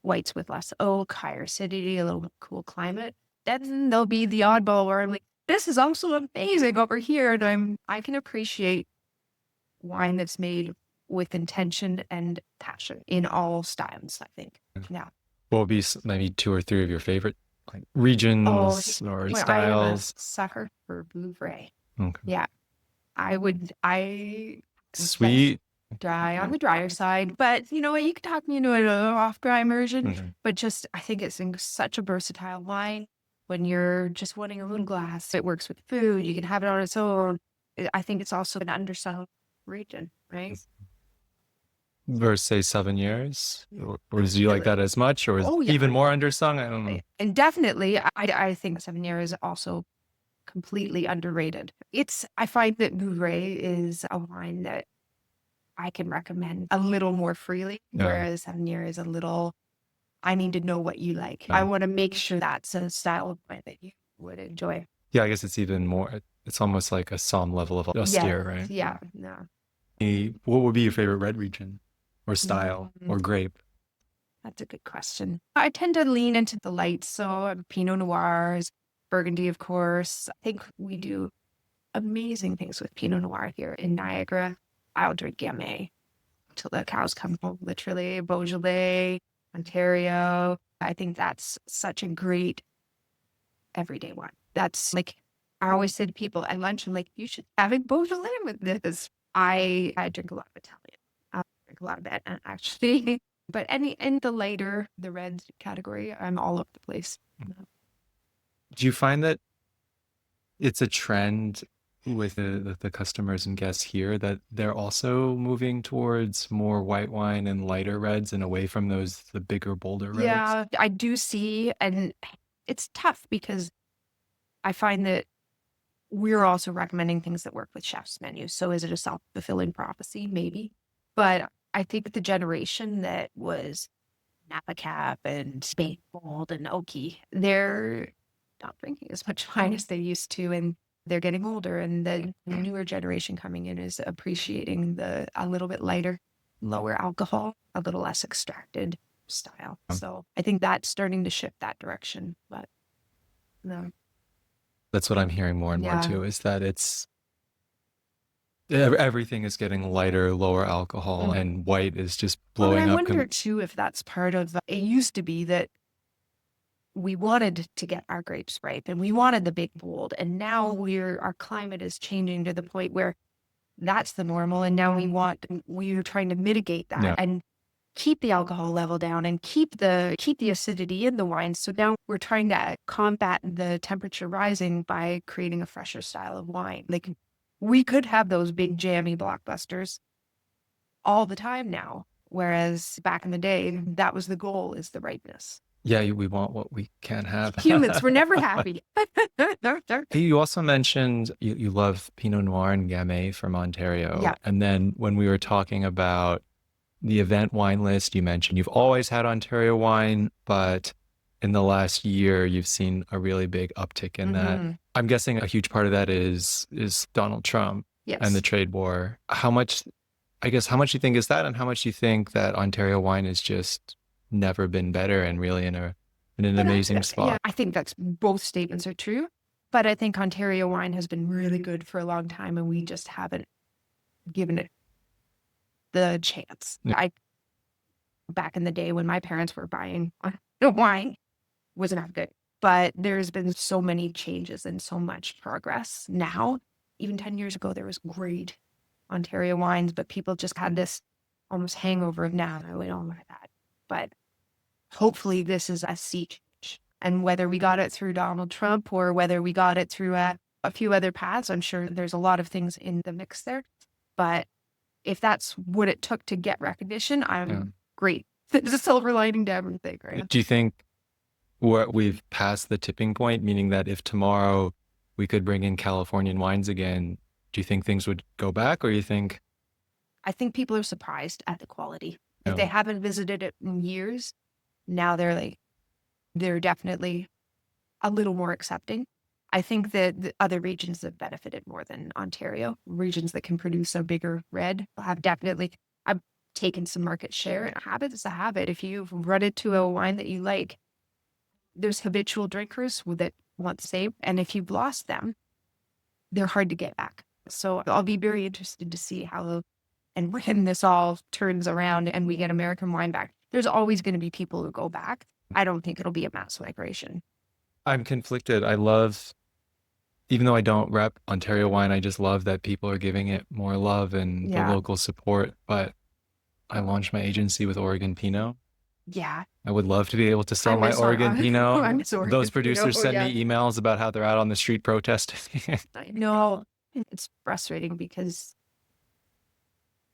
whites with less oak, higher acidity, a little bit cool climate. Then there'll be the oddball where I'm like, this is also amazing over here. And I can appreciate wine that's made with intention and passion in all styles, I think. Yeah. What would be maybe 2 or 3 of your favorite like Oh, regions or well, I am a styles? sucker for Vouvray. Okay. Yeah. I Sweet. dry on the drier side, but you know what? You could talk me into an off dry immersion, Mm-hmm. but just I think it's such a versatile wine when you're just wanting a little glass. It works with food. You can have it on its own. I think it's also an undersung region, right? Versus say 7 years, or do you like that as much, or is Oh, yeah. even more undersung? I don't know. And definitely, I think 7 years is also completely underrated. I find that Vouvray is a wine that I can recommend a little more freely, Yeah. whereas 7 years is a little, I need to know what you like. Yeah. I want to make sure that's a style of wine that you would enjoy. Yeah, I guess it's even more, it's almost like a somm level of austere, right? Yeah, no. What would be your favorite red region or style or grape? That's a good question. I tend to lean into the lights, so Pinot Noirs, Burgundy, of course. I think we do amazing things with Pinot Noir here in Niagara. I'll drink Gamay until the cows come home, literally. Beaujolais, Ontario. I think that's such a great everyday wine. That's like, I always say to people at lunch, I'm like, you should have a Beaujolais with this. I drink a lot of Italian. I drink a lot of Etna, actually. But in the lighter, the red category, I'm all over the place. Do you find that it's a trend with the customers and guests here that they're also moving towards more white wine and lighter reds and away from the bigger, bolder reds? Yeah, I do see, and it's tough because I find that we're also recommending things that work with chef's menus. So is it a self-fulfilling prophecy? Maybe. But I think the generation that was Napa Cap and Spain Gold and Oaky, they're not drinking as much wine as they used to, and they're getting older. And the newer generation coming in is appreciating a little bit lighter, lower alcohol, a little less extracted style. So I think that's starting to shift that direction. But no. That's what I'm hearing more and more too, is that everything is getting lighter, lower alcohol, and white is just blowing I up. wonder too if that's part of it. Used to be that we wanted to get our grapes ripe and we wanted the big bold, and now our climate is changing to the point where that's the normal, and now we're trying to mitigate that and keep the alcohol level down and keep the acidity in the wine. So now we're trying to combat the temperature rising by creating a fresher style of wine. Like, we could have those big jammy blockbusters all the time now, whereas back in the day, that was the goal, is the ripeness. Yeah, we want what we can't have. Humans were never happy. You also mentioned you love Pinot Noir and Gamay from Ontario. Yeah. And then when we were talking about the event wine list, you mentioned you've always had Ontario wine, but in the last year, you've seen a really big uptick in that. I'm guessing a huge part of that is Donald Trump and the trade war. How much do you think is that, and how much do you think that Ontario wine has just never been better and really in an amazing spot? Yeah, I think that's, both statements are true, but I think Ontario wine has been really good for a long time, and we just haven't given it the chance. Back in the day when my parents were buying wine, wasn't that good. But there's been so many changes and so much progress now. Even 10 years ago, there was great Ontario wines, but people just had this almost hangover of now. We don't like that. but hopefully this is a sea change. And whether we got it through Donald Trump or whether we got it through a few other paths, I'm sure there's a lot of things in the mix there. But if that's what it took to get recognition, I'm great. There's a silver lining to everything, right? Do you think we've passed the tipping point, meaning that if tomorrow we could bring in Californian wines again, do you think things would go back, or you think? I think people are surprised at the quality. If they haven't visited it in years, now they're definitely a little more accepting. I think that the other regions have benefited more than Ontario. Regions that can produce a bigger red have definitely, I've taken some market share. And a habit is a habit. If you've run into a wine that you like, there's habitual drinkers that want the same. And if you've lost them, they're hard to get back. So I'll be very interested to see how and when this all turns around and we get American wine back. There's always going to be people who go back. I don't think it'll be a mass migration. I'm conflicted. I love, even though I don't rep Ontario wine, I just love that people are giving it more love and the local support. But I launched my agency with Oregon Pinot. Yeah. I would love to be able to sell my Oregon Pinot. Those producers send me emails about how they're out on the street protesting. I know. It's frustrating because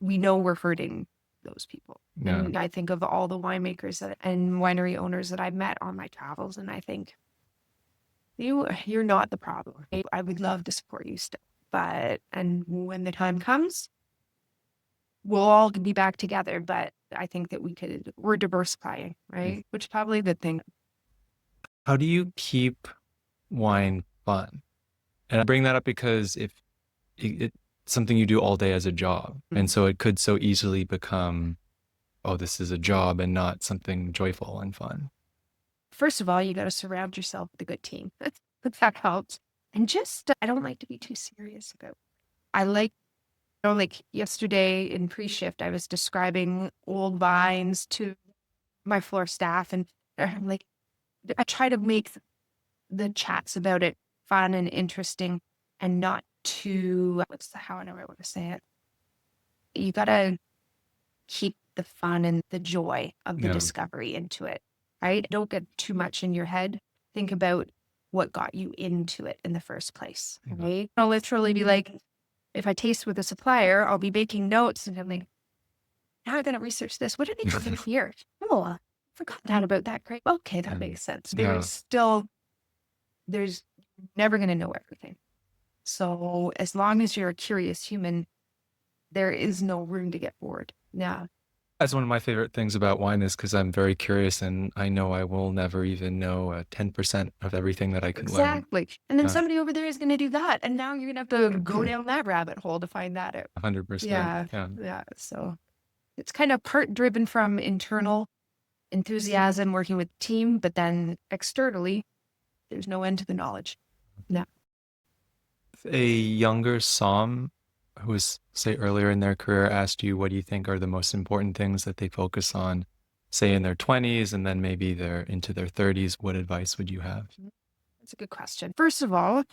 we know we're hurting those people. Yeah. And I think of all the winemakers and winery owners that I've met on my travels, and I think you're not the problem. I would love to support you still, and when the time comes, we'll all be back together. But I think that we're diversifying, right? Which is probably a good thing. How do you keep wine fun? And I bring that up because if it's something you do all day as a job, and so it could so easily become, oh, this is a job and not something joyful and fun. First of all, you got to surround yourself with a good team. That helps. And just, I don't like to be too serious about it. I like, like yesterday in pre-shift, I was describing old vines to my floor staff, and I'm like, I try to make the chats about it fun and interesting and not too, how do I want to say it? You got to keep the fun and the joy of the discovery into it, right? Don't get too much in your head. Think about what got you into it in the first place, right? I'll literally be like, if I taste with a supplier, I'll be making notes and I'm like, now I'm going to research this. What did they do here? Oh, I forgot that about that. Great. Okay, that makes sense. There's never going to know everything. So as long as you're a curious human, there is no room to get bored. Yeah. That's one of my favorite things about wine, is because I'm very curious and I know I will never even know 10% of everything that I can learn. Exactly. And then somebody over there is going to do that. And now you're going to have to go down that rabbit hole to find that out. 100%. Yeah. So it's kind of part driven from internal enthusiasm working with the team, but then externally, there's no end to the knowledge. No. A younger somm who was, say, earlier in their career asked you, what do you think are the most important things that they focus on, say, in their 20s, and then maybe they're into their 30s, what advice would you have? That's a good question. First of all,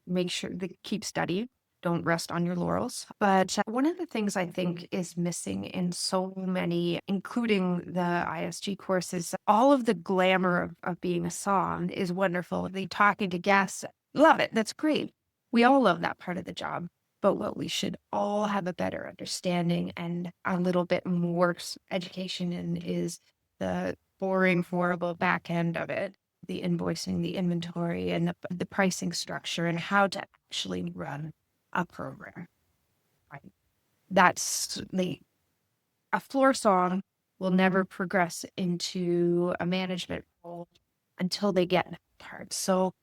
make sure to keep studying. Don't rest on your laurels. But one of the things I think is missing in so many, including the ISG courses, all of the glamour of being a somm is wonderful. The talking to guests, love it. That's great. We all love that part of the job. But what we should all have a better understanding and a little bit more education in is the boring, horrible back end of it, the invoicing, the inventory, and the pricing structure, and how to actually run a program. Right? That's a floor song will never progress into a management role until they get that part. So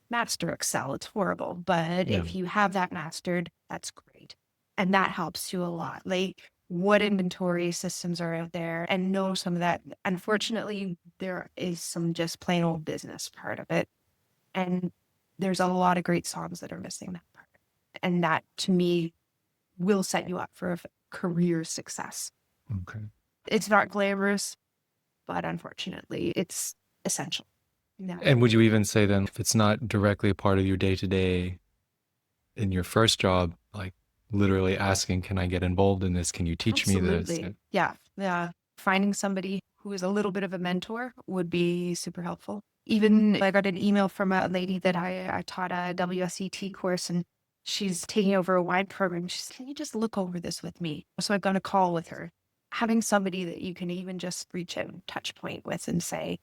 master Excel, it's horrible, but if you have that mastered, that's great. And that helps you a lot. Like, what inventory systems are out there, and know some of that. Unfortunately, there is some just plain old business part of it. And there's a lot of great songs that are missing that part. And that, to me, will set you up for a career success. Okay. It's not glamorous, but unfortunately, it's essential. No. And would you even say then, if it's not directly a part of your day-to-day in your first job, like literally asking, can I get involved in this? Can you teach me this? Yeah. Finding somebody who is a little bit of a mentor would be super helpful. Even I got an email from a lady that I taught a WSET course, and she's taking over a wine program. She said, "Can you just look over this with me?" So I've got a call with her. Having somebody that you can even just reach out and touch point with and say,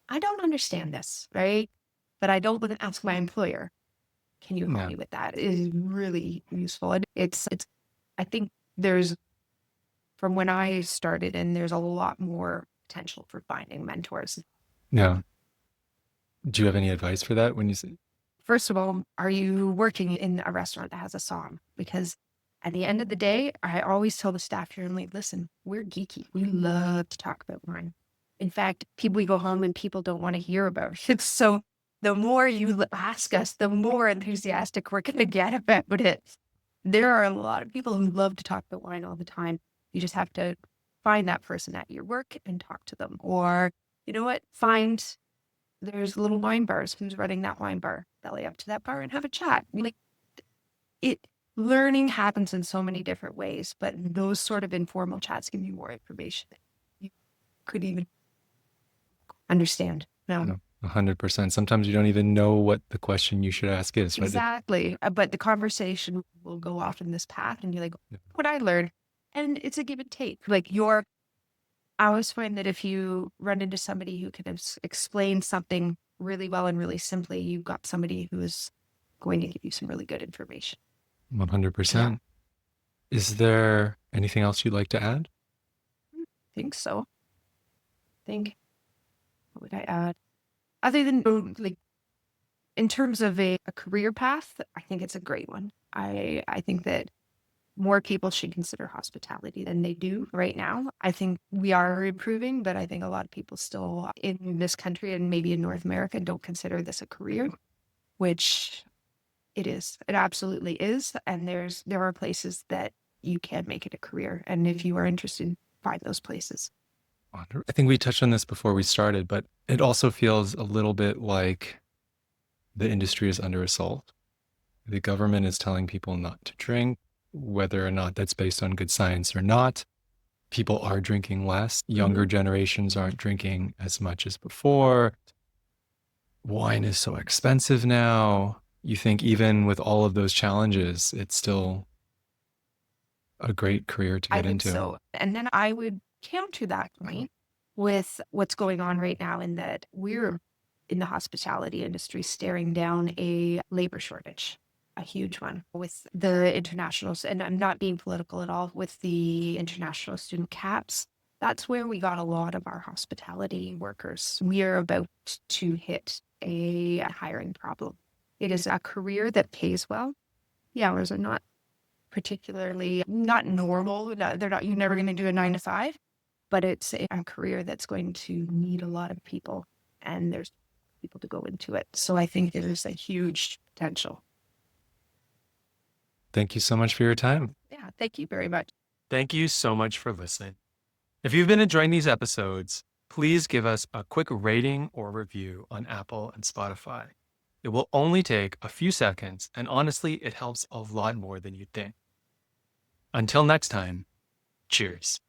"I don't understand this, right? But I don't want to ask my employer. Can you help Yeah. me with that?" Is really useful. And I think there's, from when I started, and there's a lot more potential for finding mentors. Yeah. Do you have any advice for that when you say, First of all, are you working in a restaurant that has a som? Because at the end of the day, I always tell the staff here, I'm like, listen, we're geeky. We love to talk about wine. In fact, we go home and people don't want to hear about it. So the more you ask us, the more enthusiastic we're going to get about it. There are a lot of people who love to talk about wine all the time. You just have to find that person at your work and talk to them. Or, you know what? There's little wine bars. Who's running that wine bar? Belly up to that bar and have a chat. Like, it, learning happens in so many different ways, but those sort of informal chats give you more information than you could even understand. No, no, 100%. Sometimes you don't even know what the question you should ask is, right? exactly. But the conversation will go off in this path, and you're like, what I learned, and it's a give and take. I always find that if you run into somebody who can explain something really well and really simply, you've got somebody who is going to give you some really good information. 100%. Is there anything else you'd like to add? I think so. What would I add? Other than like, in terms of a career path, I think it's a great one. I think that more people should consider hospitality than they do right now. I think we are improving, but I think a lot of people still in this country and maybe in North America don't consider this a career, which it is. It absolutely is. And there are places that you can make it a career. And if you are interested, find those places. I think we touched on this before we started, but it also feels a little bit like the industry is under assault. The government is telling people not to drink, whether or not that's based on good science or not. People are drinking less. Younger generations aren't drinking as much as before. Wine is so expensive now. You think even with all of those challenges, it's still a great career to I get think into. so. And then I would counter that point with what's going on right now, in that we're in the hospitality industry staring down a labor shortage, a huge one with the internationals. And I'm not being political at all, with the international student caps. That's where we got a lot of our hospitality workers. We are about to hit a hiring problem. It is a career that pays well. The hours are not particularly not normal. They're not, you're never going to do a 9 to 5, but it's a career that's going to need a lot of people, and there's people to go into it. So I think there's a huge potential. Thank you so much for your time. Yeah. Thank you very much. Thank you so much for listening. If you've been enjoying these episodes, please give us a quick rating or review on Apple and Spotify. It will only take a few seconds, and honestly, it helps a lot more than you'd think. Until next time, cheers.